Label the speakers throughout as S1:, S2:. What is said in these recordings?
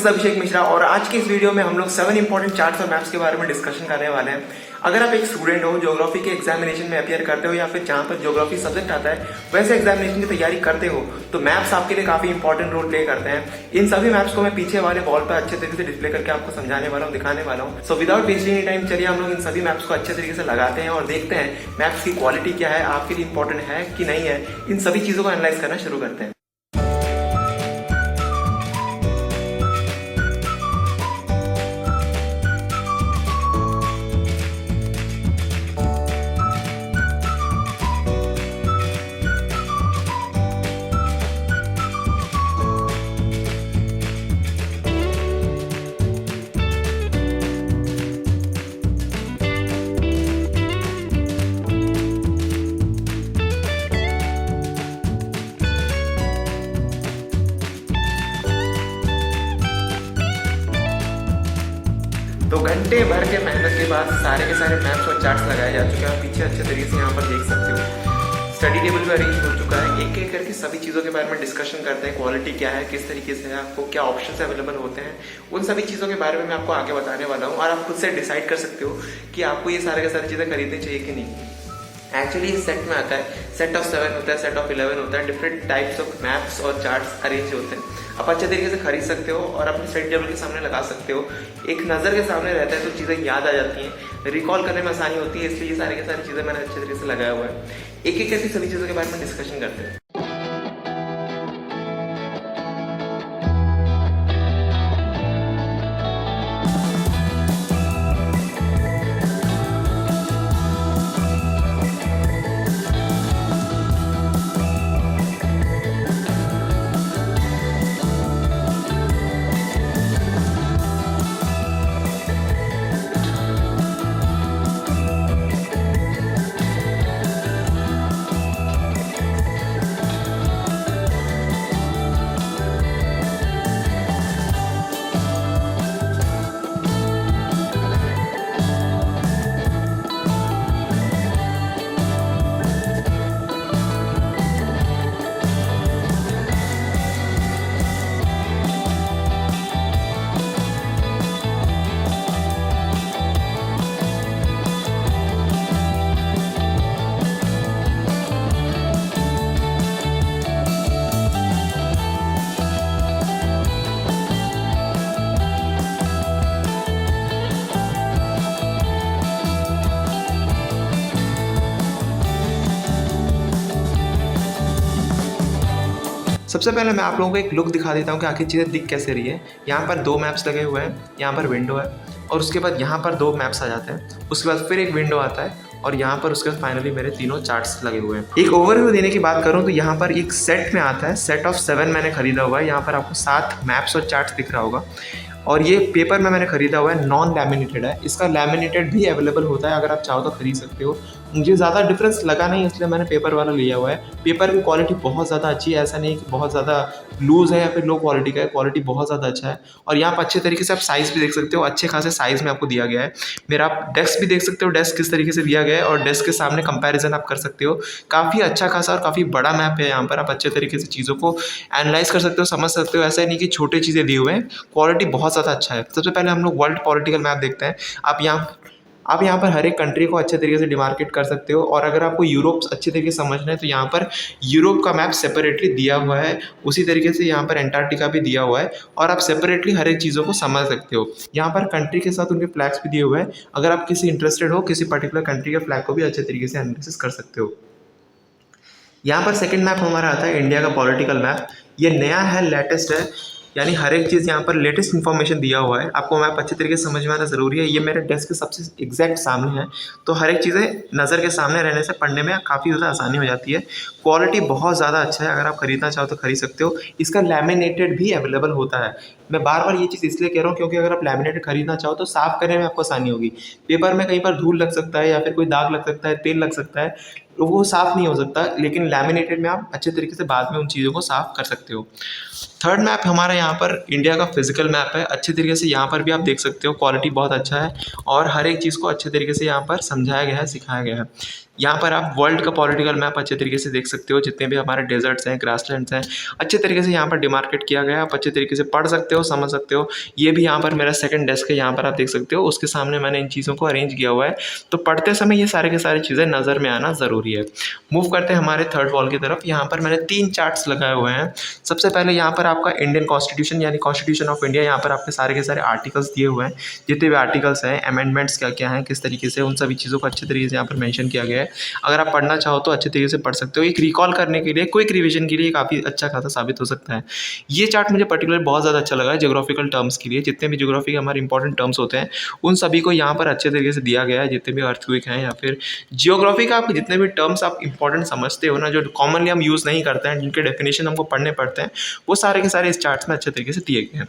S1: Is Abhishek Mishra और आज की इस वीडियो में हम लोग 7 इंपॉर्टेंट चार्ट्स और मैप्स के बारे में डिस्कशन करने वाले हैं। अगर आप एक स्टूडेंट हो, ज्योग्राफी के एग्जामिनेशन में अपियर करते हो या फिर जहां पर ज्योग्राफी सब्जेक्ट आता है वैसे एग्जामिनेशन की तैयारी करते हो तो मैप्स आपके लिए काफी इंपॉर्टेंट रोल प्ले करते हैं। इन सभी मैप्स को मैं पीछे वाले वॉल पर अच्छे तरीके से डिस्प्ले करके आपको समझाने वाला हूँ, दिखाने वाला हूँ। So without wasting any time चलिए हम लोग इन सभी मैप्स को अच्छे तरीके से लगाते हैं और देखते हैं मैप्स की क्वालिटी क्या है, आपके लिए इंपॉर्टेंट है कि नहीं है। इन सभी चीजों को एनालाइज करना शुरू करते हैं। तो घंटे भर के मेहनत के बाद सारे के सारे मैप्स और चार्ट्स लगाए जा चुके हैं। पीछे अच्छे तरीके से यहाँ पर देख सकते हो स्टडी टेबल भी अरेंज हो चुका है। एक एक करके सभी चीज़ों के बारे में डिस्कशन करते हैं। क्वालिटी क्या है, किस तरीके से है, आपको क्या ऑप्शंस अवेलेबल होते हैं, उन सभी चीज़ों के बारे में मैं आपको आगे बताने वाला हूँ। और आप खुद से डिसाइड कर सकते हो कि आपको ये सारे के सारी चीज़ें खरीदनी चाहिए कि नहीं। एक्चुअली इस सेट में आता है, सेट ऑफ 7 होता है, सेट ऑफ 11 होता है। डिफरेंट टाइप्स ऑफ मैप्स और चार्ट्स अरेंज होते हैं। आप अच्छे तरीके से खरीद सकते हो और अपने स्टडी टेबल के सामने लगा सकते हो। एक नज़र के सामने रहता है तो चीज़ें याद आ जाती हैं, रिकॉल करने में आसानी होती है। इसलिए ये सारी की सारी चीज़ें मैंने अच्छे तरीके से लगाया हुआ है। एक एक करके सभी चीज़ों के बारे में डिस्कशन करते हैं। सबसे पहले मैं आप लोगों को एक लुक दिखा देता हूँ कि आखिर चीज़ें दिख कैसे रही है। यहाँ पर 2 मैप्स लगे हुए हैं, यहाँ पर विंडो है और उसके बाद यहाँ पर 2 मैप्स आ जाते हैं। उसके बाद फिर एक विंडो आता है और यहाँ पर उसके बाद फाइनली मेरे तीनों चार्ट्स लगे हुए हैं। एक ओवरव्यू देने की बात करूँ तो यहाँ पर एक सेट में आता है, सेट ऑफ 7 मैंने खरीदा हुआ है। यहाँ पर आपको 7 मैप्स और चार्ट्स दिख रहा होगा और ये पेपर में मैंने खरीदा हुआ है, नॉन लैमिनेटेड है। इसका लैमिनेटेड भी अवेलेबल होता है, अगर आप चाहो तो खरीद सकते हो। मुझे ज़्यादा डिफरेंस लगा नहीं इसलिए मैंने पेपर वाला लिया हुआ है। पेपर की क्वालिटी बहुत ज़्यादा अच्छी है, ऐसा नहीं कि बहुत ज़्यादा लूज़ है या फिर लो क्वालिटी का है। क्वालिटी बहुत ज़्यादा अच्छा है और यहाँ पर अच्छे तरीके से आप साइज़ भी देख सकते हो, अच्छे खासे साइज़ में आपको दिया गया है। मेरा आप डेस्क भी देख सकते हो, डेस्क किस तरीके से दिया गया है और डेस्क के सामने कंपैरिजन आप कर सकते हो। काफ़ी अच्छा खासा और काफ़ी बड़ा मैप है। यहाँ पर आप अच्छे तरीके से चीज़ों को एनालाइज कर सकते हो, समझ सकते हो। ऐसा नहीं कि छोटे चीज़ें दिए हुए हैं, क्वालिटी बहुत ज़्यादा अच्छा है। सबसे पहले हम लोग वर्ल्ड पॉलिटिकल मैप देखते हैं। आप यहाँ पर हर एक कंट्री को अच्छे तरीके से डिमार्केट कर सकते हो। और अगर आपको यूरोप अच्छे तरीके से समझना है तो यहाँ पर यूरोप का मैप सेपरेटली दिया हुआ है। उसी तरीके से यहाँ पर एंटार्क्टिका भी दिया हुआ है और आप सेपरेटली हर एक चीज़ों को समझ सकते हो। यहाँ पर कंट्री के साथ उनके फ्लैग्स भी दिए हुए हैं। अगर आप किसी इंटरेस्टेड हो, किसी पर्टिकुलर कंट्री के फ्लैग को भी अच्छे तरीके से एनालिसिस कर सकते हो। यहाँ पर सेकंड मैप हमारा आता है इंडिया का पॉलिटिकल मैप। ये नया है, लेटेस्ट है, यानी हर एक चीज़ यहाँ पर लेटेस्ट इन्फॉर्मेशन दिया हुआ है। आपको मैप अच्छे तरीके से समझ में आना ज़रूरी है। ये मेरे डेस्क के सबसे एग्जैक्ट सामने है, तो हर एक चीज़ें नज़र के सामने रहने से पढ़ने में काफ़ी ज़्यादा आसानी हो जाती है। क्वालिटी बहुत ज़्यादा अच्छा है, अगर आप खरीदना चाहो तो खरीद सकते हो। इसका लैमिनेटेड भी अवेलेबल होता है। मैं बार बार ये चीज़ इसलिए कह रहा हूँ क्योंकि अगर आप लैमिनेटेड खरीदना चाहो तो साफ़ करने में आपको आसानी होगी। पेपर में कहीं पर धूल लग सकता है या फिर कोई दाग लग सकता है, तेल लग सकता है, तो वो साफ़ नहीं हो सकता। लेकिन लैमिनेटेड में आप अच्छे तरीके से बाद में उन चीज़ों को साफ़ कर सकते हो। थर्ड मैप हमारा यहाँ पर इंडिया का फिजिकल मैप है। अच्छे तरीके से यहाँ पर भी आप देख सकते हो, क्वालिटी बहुत अच्छा है और हर एक चीज़ को अच्छे तरीके से यहाँ पर समझाया गया है, सिखाया गया है। यहाँ पर आप वर्ल्ड का पॉलिटिकल मैप अच्छे तरीके से देख सकते हो, जितने भी हमारे डेजर्ट्स हैं, ग्रासलैंड्स हैं, अच्छे तरीके से यहाँ पर डिमार्केट किया गया है। आप अच्छे तरीके से पढ़ सकते हो, समझ सकते हो। ये भी यहाँ पर मेरा सेकंड डेस्क है, यहाँ पर आप देख सकते हो, उसके सामने मैंने इन चीज़ों को अरेंज किया हुआ है। तो पढ़ते समय ये सारे के सारी चीज़ें नज़र में आना ज़रूरी है। मूव करते हैं हमारे थर्ड वॉल की तरफ। यहाँ पर मैंने 3 चार्ट्स लगाए हुए हैं। सबसे पहले यहाँ पर आपका इंडियन कॉन्स्टिट्यूशन यानी कॉन्स्टिट्यूशन ऑफ इंडिया, यहाँ पर आपके सारे के सारे आर्टिकल्स दिए हुए हैं। जितने भी आर्टिकल्स हैं, अमेंडमेंट्स क्या क्या हैं, किस तरीके से, उन सभी चीज़ों को अच्छे तरीके से यहाँ पर मेंशन किया गया है। अगर आप पढ़ना चाहो तो अच्छे तरीके से पढ़ सकते हो। एक रिकॉल करने के लिए, क्विक रिवीजन के लिए काफ़ी अच्छा खासा साबित हो सकता है। ये चार्ट मुझे पर्टिकुलर बहुत ज़्यादा अच्छा लगा है ज्योग्राफिकल टर्म्स के लिए। जितने भी ज्योग्राफी के हमारे इंपॉर्टेंट टर्म्स होते हैं, उन सभी को यहाँ पर अच्छे तरीके से दिया गया है। जितने भी अर्थक्वेक हैं या फिर जियोग्राफी का आप जितने भी टर्म्स आप इंपॉर्टेंट समझते हो ना, जो कॉमनली हम यूज़ नहीं करते हैं, जिनके डेफिनेशन हमको पढ़ने पड़ते हैं, वो सारे के सारे इस चार्ट्स में अच्छे तरीके से दिए गए हैं।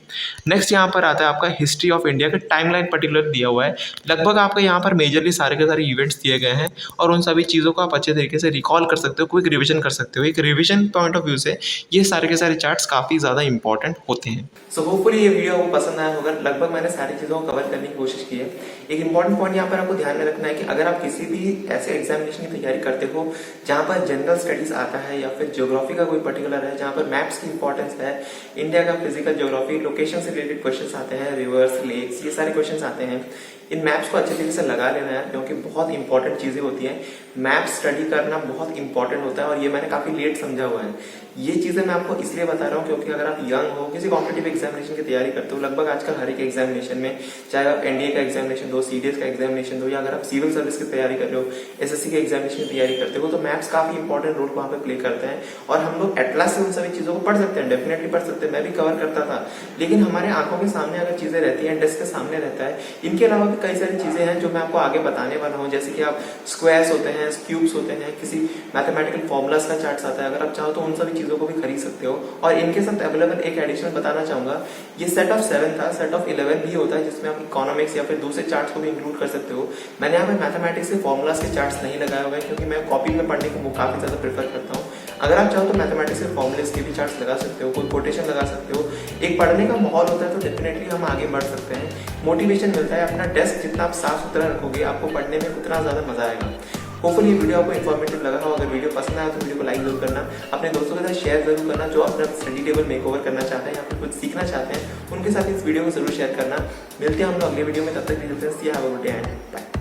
S1: नेक्स्ट यहाँ पर आता है आपका हिस्ट्री ऑफ इंडिया का टाइमलाइन पर्टिकुलर दिया हुआ है। लगभग आपका यहाँ पर मेजरली सारे के सारे इवेंट्स दिए गए हैं और उन सभी चीज़ों को आप अच्छे तरीके से रिकॉल कर सकते हो, क्विक रिवीजन कर सकते हो। एक रिवीजन पॉइंट ऑफ व्यू से ये सारे के सारे चार्ट्स काफ़ी ज़्यादा इंपॉर्टेंट होते हैं। सो होपफुली ये वीडियो आपको पसंद आया होगा। लगभग मैंने सारी चीज़ों को कवर करने की कोशिश की है। एक इंपॉर्टेंट पॉइंट यहाँ पर आपको ध्यान में रखना है कि अगर आप किसी भी ऐसे एग्जामिनेशन की तैयारी करते हो जहाँ पर जनरल स्टडीज आता है या फिर ज्योग्राफी का कोई पर्टिकुलर है, जहाँ पर मैप्स की इंपॉर्टेंस है, इंडिया का फिजिकल ज्योग्राफी, लोकेशन से रिलेटेड क्वेश्चंस आते हैं, रिवर्स, लेक्स, ये सारे क्वेश्चंस आते हैं। इन मैप्स को अच्छे तरीके से लगा लेना है क्योंकि बहुत इंपॉर्टेंट चीज़ें होती हैं। मैप स्टडी करना बहुत इंपॉर्टेंट होता है और ये मैंने काफ़ी लेट समझा हुआ है। ये चीज़ें मैं आपको इसलिए बता रहा हूँ क्योंकि अगर आप यंग हो, किसी कॉम्पिटिटिव एग्जामिनेशन की तैयारी करते हो, लगभग आजकल हर एक एग्जामिनेशन में, चाहे आप एनडीए का एग्जामिनेशन दो, सीडीएस का एग्जामिनेशन दो, या अगर आप सिविल सर्विस की तैयारी कर रहे हो, एसएससी के एग्जामिनेशन की तैयारी करते हो, तो मैप्स काफ़ी इंपॉर्टेंट रोल वहाँ पे प्ले करते हैं। और हम लोग एटलास से उन सभी चीज़ों को पढ़ सकते हैं, डेफिनेटली पढ़ सकते हैं, मैं भी कवर करता था। लेकिन हमारे आंखों के सामने अगर चीज़ें रहती हैं, डेस्क के सामने रहता है, इनके अलावा भी कई सारी चीज़ें हैं जो मैं आपको आगे बताने वाला हूँ। जैसे कि आप स्क्वायर्स होते हैं, क्यूब्स होते हैं, किसी मैथमेटिकल फॉर्मूलाज का चार्ट्स आता है, अगर आप चाहो तो उन सभी चीज़ों को भी खरीद सकते हो। और इनके साथ अवेलेबल एक एडिशनल बताना चाहूंगा, ये सेट ऑफ 7 था, सेट ऑफ 11 भी होता है जिसमें आप इकोनॉमिक्स या फिर दूसरे चार्ट्स को भी इंक्लूड कर सकते हो। मैंने यहाँ पे मैथमेटिक्स के फॉर्मूलाज के चार्ट्स नहीं लगाए हुए हैं क्योंकि मैं कॉपी में पढ़ने को काफ़ी ज़्यादा प्रेफर करता हूँ। अगर आप चाहो तो मैथमेटिक्स के फॉर्मूलेस के भी चार्ट्स लगा सकते हो, कोई कोटेशन लगा सकते हो। एक पढ़ने का माहौल होता है तो डेफिनेटली हम आगे बढ़ सकते हैं, मोटिवेशन मिलता है। अपना डेस्क जितना आप साफ सुथरा रखोगे, आपको पढ़ने में उतना ज़्यादा मजा आएगा। होपफुली ये वीडियो आपको इन्फॉर्मेटिव लगा हो। अगर वीडियो पसंद आया तो वीडियो को लाइक जरूर करना, अपने दोस्तों के साथ शेयर जरूर करना जो अपना स्टडी टेबल मेकओवर करना चाहते हैं या फिर कुछ सीखना चाहते हैं, उनके साथ इस वीडियो को जरूर शेयर करना। मिलते हैं हम लोग अगले वीडियो में, तब तक have a good day and bye.